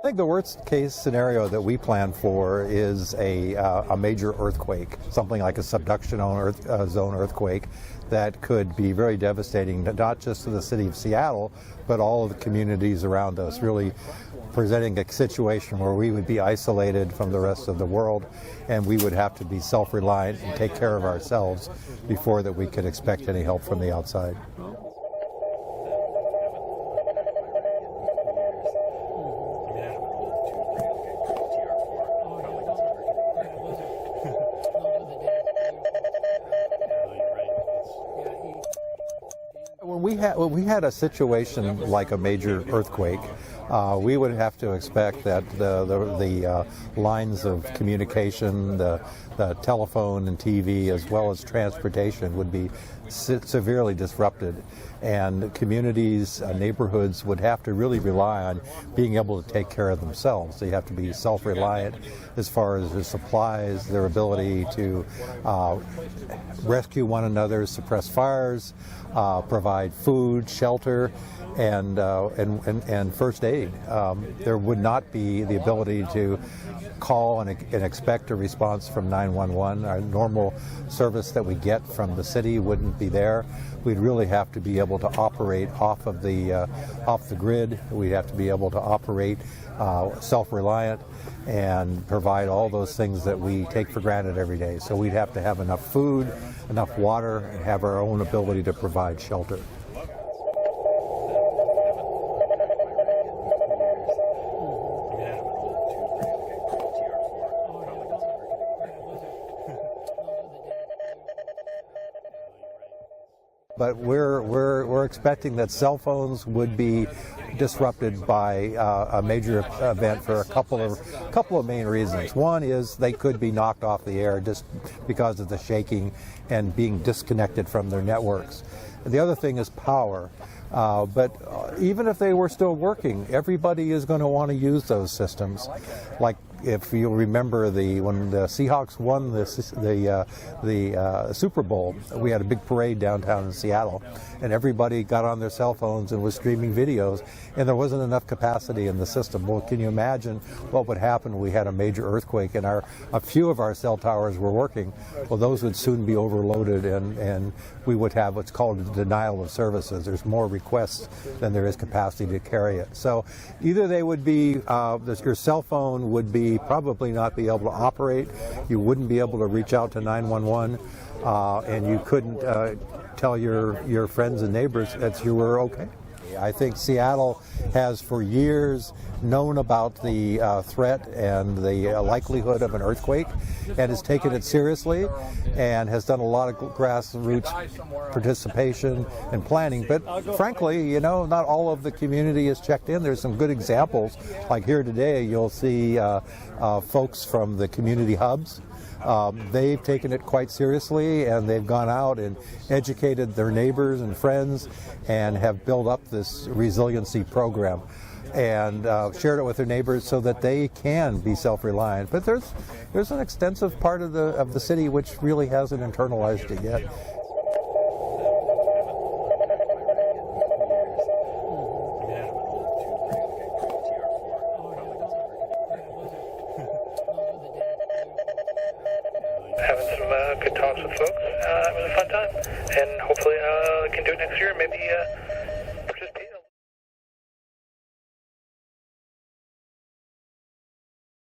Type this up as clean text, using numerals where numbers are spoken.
think the worst case scenario that we plan for is a major earthquake, something like a subduction zone earthquake that could be very devastating, not just to the city of Seattle, but all of the communities around us, really presenting a situation where we would be isolated from the rest of the world, and we would have to be self-reliant and take care of ourselves before that we could expect any help from the outside. When we had a situation like a major earthquake, we would have to expect that the lines of communication, the telephone and TV, as well as transportation, would be severely disrupted, and communities, neighborhoods would have to really rely on being able to take care of themselves. They have to be self-reliant as far as their supplies, their ability to rescue one another, suppress fires, provide food, shelter, and first aid. There would not be the ability to call and expect a response from 911. Our normal service that we get from the city wouldn't be there. We'd really have to be able to operate off the grid. We'd have to be able to operate self-reliant and provide all those things that we take for granted every day. So we'd have to have enough food, enough water, and have our own ability to provide shelter. But we're expecting that cell phones would be disrupted by a major event for a couple of main reasons. One is they could be knocked off the air just because of the shaking and being disconnected from their networks. And the other thing is power. But even if they were still working, everybody is going to want to use those systems. Like if you'll remember when the Seahawks won the Super Bowl, we had a big parade downtown in Seattle, and everybody got on their cell phones and was streaming videos, and there wasn't enough capacity in the system. Well, can you imagine what would happen if we had a major earthquake and a few of our cell towers were working? Well, those would soon be overloaded, and we would have what's called a denial of services. There's more requests than there is capacity to carry it. So either they would be, your cell phone would probably not be able to operate, you wouldn't be able to reach out to 911, and you couldn't tell your friends and neighbors that you were okay. I think Seattle has for years known about the threat and the likelihood of an earthquake, and has taken it seriously and has done a lot of grassroots participation and planning. But frankly, not all of the community is checked in. There's some good examples. Like here today, you'll see folks from the community hubs. They've taken it quite seriously, and they've gone out and educated their neighbors and friends and have built up this resiliency program and shared it with their neighbors so that they can be self-reliant. But there's an extensive part of the city which really hasn't internalized it yet. Having some good talks with folks. It was a fun time, and hopefully we can do it next year. Maybe